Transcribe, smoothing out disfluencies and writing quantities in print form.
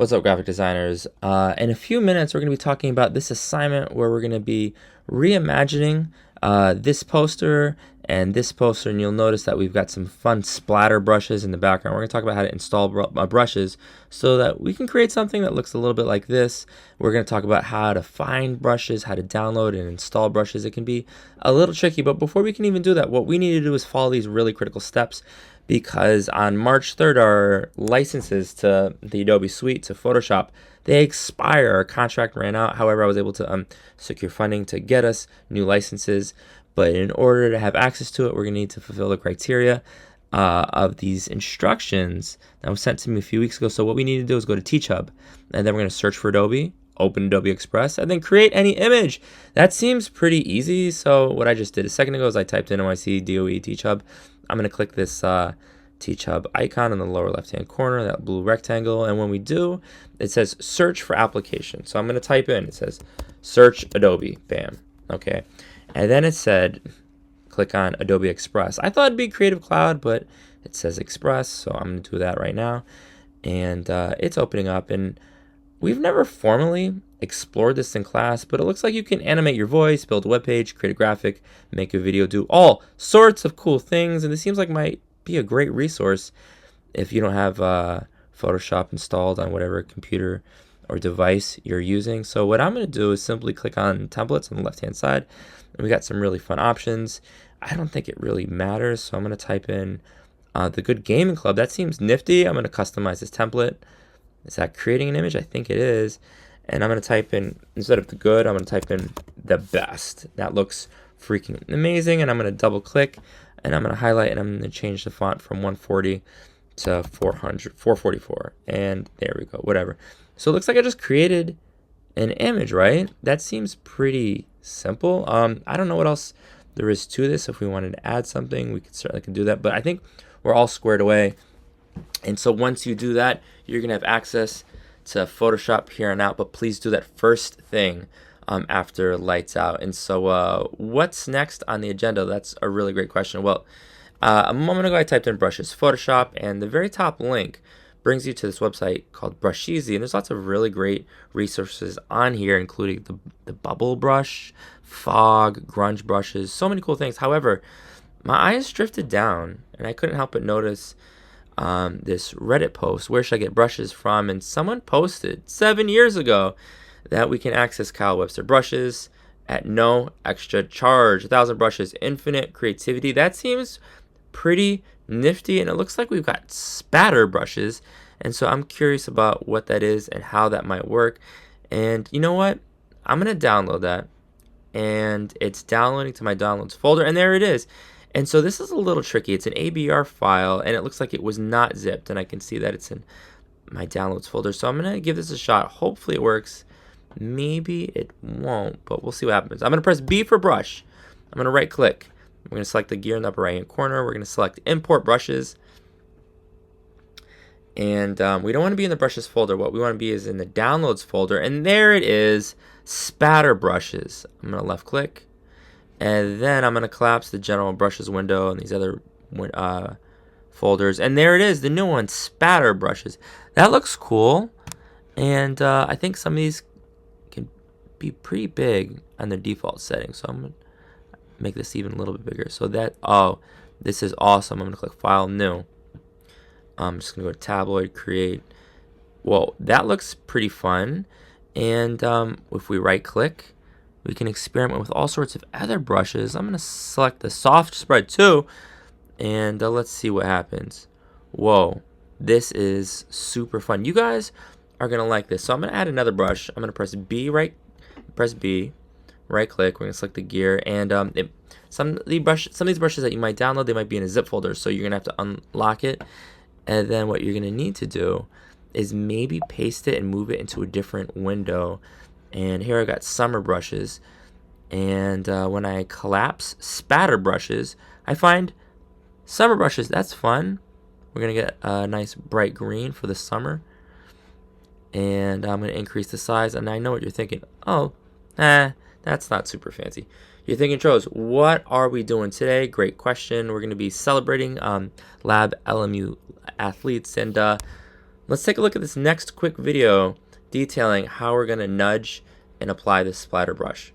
What's up, graphic designers? In a few minutes, we're going to be talking about this assignment where we're going to be reimagining this poster and this poster, and you'll notice that we've got some fun splatter brushes in the background. We're going to talk about how to install brushes so that we can create something that looks a little bit like this. We're going to talk about how to find brushes, how to download and install brushes. It can be a little tricky, but before we can even do that, what we need to do is follow these really critical steps, because on March 3rd, our licenses to the Adobe Suite, to Photoshop, they expire. Our contract ran out. However, I was able to secure funding to get us new licenses. But in order to have access to it, we're going to need to fulfill the criteria of these instructions that was sent to me a few weeks ago. So what we need to do is go to TeachHub, and then we're going to search for Adobe, open Adobe Express, and then create any image. That seems pretty easy. So what I just did a second ago is I typed in OIC DOE TeachHub. I'm going to click this TeachHub icon in the lower left-hand corner, that blue rectangle. And when we do, it says search for application. So I'm going to type in, it says search Adobe, bam. Okay. And then it said, click on Adobe Express. I thought it'd be Creative Cloud, but it says Express. So I'm going to do that right now. And it's opening up. And we've never formally explored this in class, but it looks like you can animate your voice, build a web page, create a graphic, make a video, do all sorts of cool things. And this seems like might be a great resource if you don't have Photoshop installed on whatever computer or device you're using. So what I'm going to do is simply click on templates on the left hand side, and we got some really fun options. I don't think it really matters, so I'm going to type in the Good Gaming Club. That seems nifty. I'm going to customize this template. Is that creating an image? I think it is. And I'm going to type in, instead of the good, I'm going to type in the best. That looks freaking amazing. And I'm going to double click, and I'm going to highlight, and I'm going to change the font from 140 to 444. And there we go, whatever. So it looks like I just created an image, right? That seems pretty simple. I don't know what else there is to this. If we wanted to add something, we certainly can do that. But I think we're all squared away. And so once you do that, you're going to have access to Photoshop here on out. But please do that first thing after lights out. And so what's next on the agenda? That's a really great question. Well, a moment ago I typed in brushes, Photoshop, and the very top link brings you to this website called Brusheezy. And there's lots of really great resources on here, including the bubble brush, fog, grunge brushes, so many cool things. However, my eyes drifted down, and I couldn't help but notice this Reddit post, where should I get brushes from? And someone posted 7 years ago that we can access Kyle Webster brushes at no extra charge. 1,000 brushes, infinite creativity. That seems pretty nifty, and it looks like we've got spatter brushes. And so I'm curious about what that is and how that might work. And you know what? I'm going to download that, and it's downloading to my downloads folder, and there it is. And so this is a little tricky. It's an ABR file, and it looks like it was not zipped, and I can see that it's in my downloads folder. So I'm going to give this a shot. Hopefully it works. Maybe it won't, but we'll see what happens. I'm going to press B for brush. I'm going to right click. We're going to select the gear in the upper right hand corner. We're going to select import brushes. And we don't want to be in the brushes folder. What we want to be is in the downloads folder. And there it is, spatter brushes. I'm going to left click. And then I'm going to collapse the general brushes window and these other folders. And there it is, the new one, spatter brushes. That looks cool. And I think some of these can be pretty big on their default settings. So I'm going to make this even a little bit bigger. So that, oh, this is awesome. I'm going to click File, New. I'm just going to go to Tabloid, Create. Well, that looks pretty fun. And if we right click, we can experiment with all sorts of other brushes. I'm going to select the soft spread too, and let's see what happens. Whoa, this is super fun. You guys are going to like this. So I'm going to add another brush. I'm going to press B, right click. We're going to select the gear, and some of these brushes that you might download, they might be in a zip folder, so you're going to have to unlock it. And then what you're going to need to do is maybe paste it and move it into a different window. And here I got summer brushes, and when I collapse spatter brushes, I find summer brushes. That's fun. We're gonna get a nice bright green for the summer, and I'm gonna increase the size. And I know what you're thinking. Oh, that's not super fancy. You're thinking, Tros, what are we doing today? Great question. We're gonna be celebrating Lab LMU athletes, and Let's take a look at this next quick video detailing how we're going to nudge and apply this splatter brush.